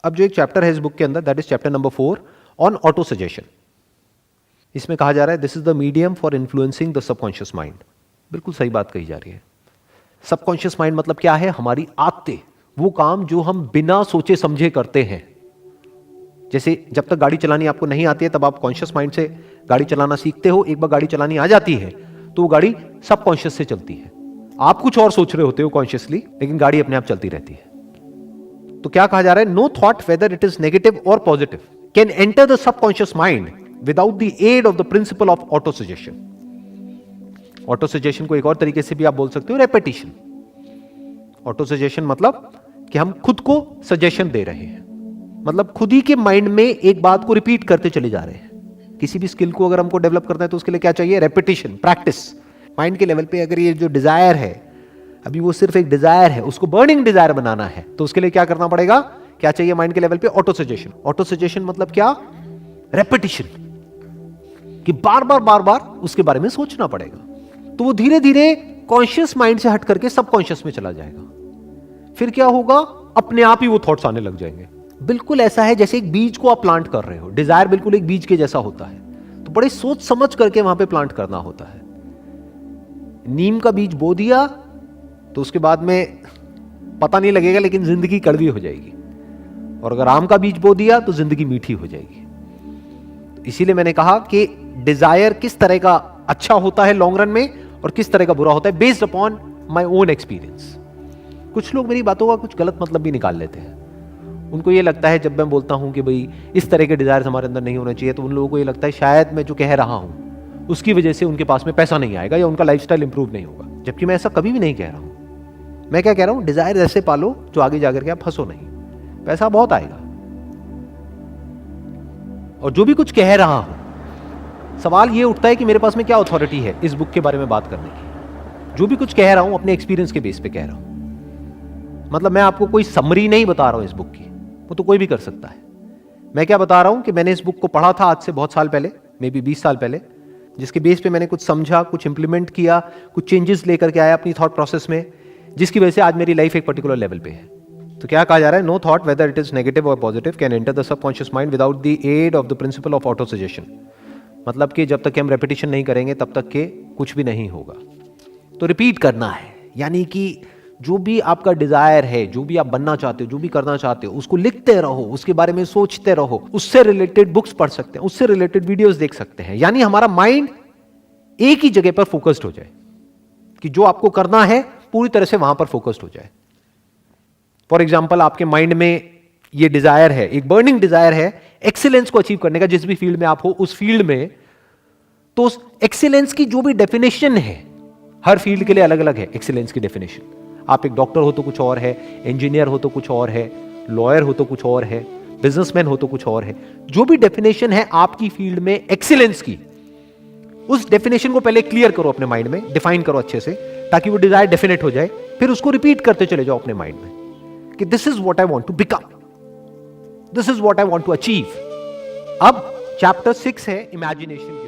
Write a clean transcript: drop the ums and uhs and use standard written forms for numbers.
अब जो एक चैप्टर है इस बुक के अंदर, that is chapter number 4 on auto suggestion. इसमें कहा जा रहा है this is the medium for influencing the subconscious mind. बिल्कुल सही बात कही जा रही है। सबकॉन्शियस माइंड मतलब क्या है? हमारी आदतें, वो काम जो हम बिना सोचे समझे करते हैं। जैसे जब तक गाड़ी चलानी आपको नहीं आती है तब आप कॉन्शियस माइंड से गाड़ी चलाना सीखते हो, एक बार गाड़ी चलानी आ जाती है तो वो गाड़ी सबकॉन्शियस से चलती है। आप कुछ और सोच रहे होते हो कॉन्शियसली, लेकिन गाड़ी अपने आप चलती रहती है। तो क्या कहा जा रहा है? No thought whether it is negative और positive can enter the subconscious mind without the aid of the principle of autosuggestion. Autosuggestion को एक और तरीके से भी आप बोल सकते हो रेपिटेशन। ऑटो सजेशन मतलब कि हम खुद को सजेशन दे रहे हैं, मतलब खुद ही के माइंड में एक बात को रिपीट करते चले जा रहे हैं। किसी भी स्किल को अगर हमको डेवलप करना है तो उसके लिए क्या चाहिए? Repetition, practice. माइंड के लेवल पे अगर ये जो डिजायर है, अभी वो सिर्फ एक डिजायर है, उसको बर्निंग डिजायर बनाना है, तो उसके लिए क्या करना पड़ेगा? क्या चाहिए माइंड के लेवल पे? Auto suggestion. ऑटो सजेशन मतलब क्या? रेपिटेशन, कि बार बार बार बार उसके बारे में सोचना पड़ेगा। तो वो धीरे धीरे कॉन्शियस माइंड से हट करके सबकॉन्शियस में चला जाएगा। फिर क्या होगा? अपने आप ही वो थॉट्स आने लग जाएंगे। बिल्कुल ऐसा है जैसे एक बीज को आप प्लांट कर रहे हो। डिजायर बिल्कुल एक बीज के जैसा होता है, तो बड़े सोच समझ करके वहां पे प्लांट करना होता है। नीम का बीज बो दिया तो उसके बाद में पता नहीं लगेगा, लेकिन जिंदगी कड़वी हो जाएगी। और अगर आम का बीज बो दिया तो जिंदगी मीठी हो जाएगी। तो इसीलिए मैंने कहा कि डिजायर किस तरह का अच्छा होता है लॉन्ग रन में और किस तरह का बुरा होता है, based upon my own experience. कुछ लोग मेरी बातों का कुछ गलत मतलब भी निकाल लेते हैं। उनको ये लगता है जब मैं बोलता हूं कि भाई इस तरह के डिजायर हमारे अंदर नहीं होने चाहिए, तो उन लोगों को ये लगता है शायद मैं जो कह रहा हूं उसकी वजह से उनके पास में पैसा नहीं आएगा या उनका लाइफस्टाइल इंप्रूव नहीं होगा। जबकि मैं ऐसा कभी भी नहीं कह रहा हूं। मैं क्या कह रहा हूं? डिजायर ऐसे पालो जो आगे जाकर के आप फंसो नहीं, पैसा बहुत आएगा। और जो भी कुछ कह रहा हूं, सवाल ये उठता है कि मेरे पास में क्या अथॉरिटी है इस बुक के बारे में बात करने की। जो भी कुछ कह रहा हूं अपने एक्सपीरियंस के बेस पे कह रहा हूं। मतलब मैं आपको कोई समरी नहीं बता रहा हूं इस बुक की, वो तो कोई भी कर सकता है। मैं क्या बता रहा हूं कि मैंने इस बुक को पढ़ा था आज से बहुत साल पहले, मे बी 20 साल पहले, जिसके बेस पे मैंने कुछ समझा, कुछ इंप्लीमेंट किया, कुछ चेंजेस लेकर के आया अपनी थॉट प्रोसेस में, जिसकी वजह से आज मेरी लाइफ एक पर्टिकुलर लेवल पे है। तो क्या कहा जा रहा है? No thought whether it is negative और positive can enter the subconscious mind without the aid of the principle of autosuggestion. मतलब कि जब तक हम रेपिटेशन नहीं करेंगे तब तक के कुछ भी नहीं होगा। तो रिपीट करना है, यानी कि जो भी आपका डिजायर है, जो भी आप बनना चाहते हो, जो भी करना चाहते हो, उसको लिखते रहो, उसके बारे में सोचते रहो, उससे रिलेटेड बुक्स पढ़ सकते हैं, उससे रिलेटेड वीडियोस देख सकते हैं। यानी हमारा माइंड एक ही जगह पर फोकस्ड हो जाए, कि जो आपको करना है पूरी तरह से वहां पर फोकस्ड हो जाए। फॉर एग्जाम्पल, आपके माइंड में ये डिजायर है, एक बर्निंग डिजायर है एक्सीलेंस को अचीव करने का, जिस भी फील्ड में आप हो उस फील्ड में, तो उस एक्सीलेंस की जो भी डेफिनेशन है, हर फील्ड के लिए अलग अलग है एक्सीलेंस की डेफिनेशन। आप एक डॉक्टर हो तो कुछ और है, इंजीनियर हो तो कुछ और है, लॉयर हो तो कुछ और है, बिजनेसमैन हो तो कुछ और है। जो भी डेफिनेशन है आपकी फील्ड में एक्सीलेंस की, उस डेफिनेशन को पहले क्लियर करो अपने माइंड में, डिफाइन करो अच्छे से, ताकि वो डिजायर डेफिनेट हो जाए। फिर उसको रिपीट करते चले जाओ अपने माइंड में कि this is what I want to become, this is what I want to achieve. अब चैप्टर 6 है इमेजिनेशन।